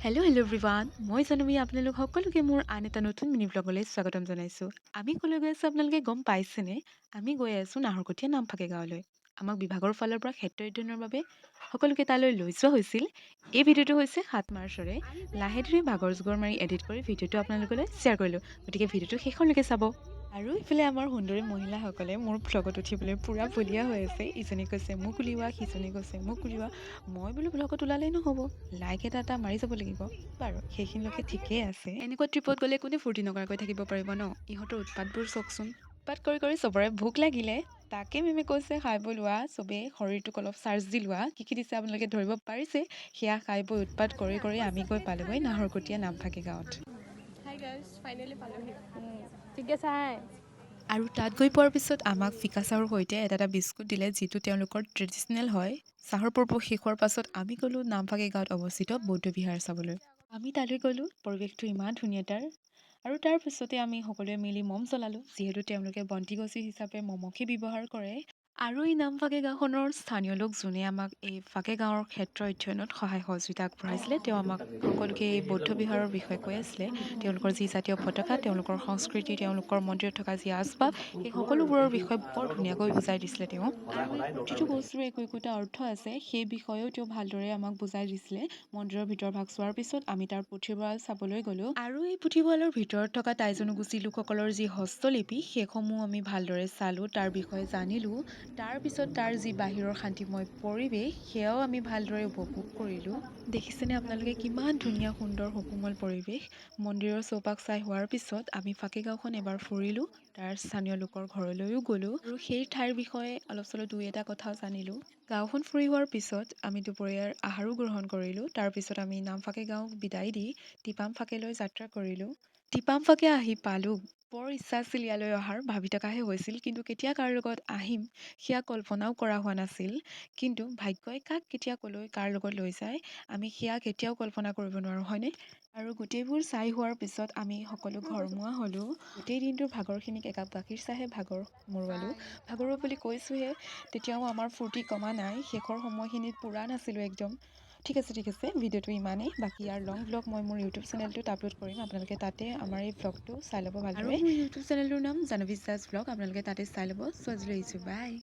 Hello' everyone. মই জানবী আপোনালোক সকলোকে মোৰ আন এটা নতুন মিনি ব্লগলৈ স্বাগতম জনাইছোঁ। আমি ক'লৈ গৈ আছোঁ আপোনালোকে গম পাইছেনে? আমি গৈ আছোঁ নাহৰকটীয়া নামফাকে গাঁৱলৈ। আমাক বিভাগৰ ফালৰ পৰা ক্ষেত্ৰ অধ্যয়নৰ বাবে সকলোকে তালৈ লৈ যোৱা হৈছিল। এই ভিডিঅ'টো হৈছে ৭ মাৰ্চৰে। লাহে ধীৰে ভাগৰ জোগৰ মাৰি এডিট কৰি ভিডিঅ'টো আপোনালোকলৈ শ্বেয়াৰ কৰিলোঁ, গতিকে ভিডিঅ'টো শেষলৈকে চাব। আৰু ইফালে আমাৰ সুন্দৰী মহিলাসকলে মোৰ ভ্লগত উঠিবলৈ পূৰা বলিয়া হৈ আছে। ইজনী কৈছে মোক উলিওৱা, সিজনী কৈছে মোক উলিওৱা। মই বোলো ভ্লগত ওলালেই নহ'ব, লাইক এটা মাৰি যাব লাগিব। বাৰু সেইখিনিলৈকে ঠিকেই আছে। এনেকুৱা ট্ৰিপত গ'লে কোনে ফূৰ্তি নকৰাকৈ থাকিব পাৰিব ন? ইহঁতৰ উৎপাতবোৰ চাওকচোন। উৎপাত কৰি কৰি চবৰে ভোক লাগিলে। তাকে মেমে কৈছে খাই বৈ লোৱা, চবেই শৰীৰটোক অলপ চাৰ্জ দি লোৱা। কি দিছে আপোনালোকে ধৰিব পাৰিছে? সেয়া খাই বৈ উৎপাত কৰি কৰি আমি গৈ পালোগৈ নাহৰকটীয়া নামফাকে গাঁৱত। হাই গাইছ, ফাইনেলি পালোহি। ঠিক আছে হাই। আৰু তাত গৈ পোৱাৰ পিছত আমাক ফিকা চাহৰ সৈতে এটা বিস্কুট দিলে, যিটো তেওঁলোকৰ ট্ৰেডিশ্যনেল হয়। চাহৰ পৰ্ব শেষ হোৱাৰ পাছত আমি গ'লোঁ নামফাকে গাঁৱত অৱস্থিত বৌদ্ধ বিহাৰ চাবলৈ। আমি তালৈ গ'লোঁ, পৰিৱেশটো ইমান ধুনীয়া তাৰ। আৰু তাৰ পিছতে আমি সকলোৱে মিলি মম জ্বলালোঁ, যিহেতু তেওঁলোকে বন্তিগছি হিচাপে মমকে ব্যৱহাৰ কৰে। আৰু এই নামফাকে গাঁওখনৰ স্থানীয় লোক যোনে আমাক এই ফাকে গাঁৱৰ ক্ষেত্ৰ অধ্যয়নত সহায় সহযোগিতা আগবঢ়াইছিলে, তেওঁ আমাক সকলোকে এই বৌদ্ধ বিহাৰৰ বিষয়ে কৈ আছিলে। তেওঁলোকৰ যি জাতীয় পতাকা, তেওঁলোকৰ সংস্কৃতি, তেওঁলোকৰ মন্দিৰত থকা যি আচবাব, সেই সকলোবোৰৰ বিষয়ে বৰ ধুনীয়াকৈ বুজাই দিছিলে তেওঁ। আৰু এই প্ৰতিটো বস্তুৰে একো একোটা অৰ্থ আছে, সেই বিষয়েও তেওঁ ভালদৰে আমাক বুজাই দিছিলে। মন্দিৰৰ ভিতৰ ভাগ চোৱাৰ পিছত আমি তাৰ পুথিভঁৰাল চাবলৈ গ'লোঁ। আৰু এই পুথিভঁৰালৰ ভিতৰত থকা টাই জনগোষ্ঠী লোকসকলৰ যি হস্তলিপি, সেইসমূহ আমি ভালদৰে চালোঁ, তাৰ বিষয়ে জানিলোঁ। তাৰ পিছত তাৰ যি বাহিৰৰ শান্তিময় পৰিৱেশ, সেয়াও আমি ভালদৰে উপভোগ কৰিলোঁ। দেখিছেনে আপোনালোকে কিমান ধুনীয়া সুন্দৰ সুকোমল পৰিৱেশ? মন্দিৰৰ চৌপাশ চাই হোৱাৰ পিছত আমি ফাকে গাঁওখন এবাৰ ফুৰিলোঁ। তাৰ স্থানীয় লোকৰ ঘৰলৈও গ'লোঁ আৰু সেই ঠাইৰ বিষয়ে অলপ চলপ দুই এটা কথাও জানিলোঁ। গাঁওখন ফুৰি হোৱাৰ পিছত আমি দুপৰীয়াৰ আহাৰো গ্ৰহণ কৰিলোঁ। তাৰপিছত আমি নামফাকে গাঁৱক বিদায় দি টিপামফাকেলৈ যাত্ৰা কৰিলোঁ। টিপামফাকে আহি পালোঁ। বৰ ইচ্ছা আছিল ইয়ালৈ অহাৰ, ভাবি থকাহে হৈছিল, কিন্তু কেতিয়া কাৰ লগত আহিম সেয়া কল্পনাও কৰা হোৱা নাছিল। কিন্তু ভাগ্যই কাক কেতিয়া ক'লৈ কাৰ লগত লৈ যায়, আমি সেয়া কেতিয়াও কল্পনা কৰিব নোৱাৰোঁ, হয়নে? আৰু গোটেইবোৰ চাই হোৱাৰ পিছত আমি সকলো ঘৰমুৱা হ'লোঁ। গোটেই দিনটোৰ ভাগৰখিনিক একাপ গাখীৰ চাহে ভাগৰ মৰুৱালোঁ। ভাগৰুৱা বুলি কৈছোঁহে, তেতিয়াও আমাৰ ফূৰ্তি কমা নাই। শেষৰ সময়খিনিত পূৰা নাছিলোঁ একদম। ঠিক আছে, ভিডিঅ'টো ইমানেই। বাকী ইয়াৰ লং ব্লগ মই মোৰ ইউটিউব চেনেলটোত আপলোড কৰিম, আপোনালোকে তাতে আমাৰ এই ব্লগটো চাই ল'ব ভালদৰে। আৰু মোৰ ইউটিউব চেনেলটোৰ নাম জাহ্নৱী দাস ব্লগ, আপোনালোকে তাতে চাই ল'ব। চ' আজিলৈ আহিছোঁ, বাই।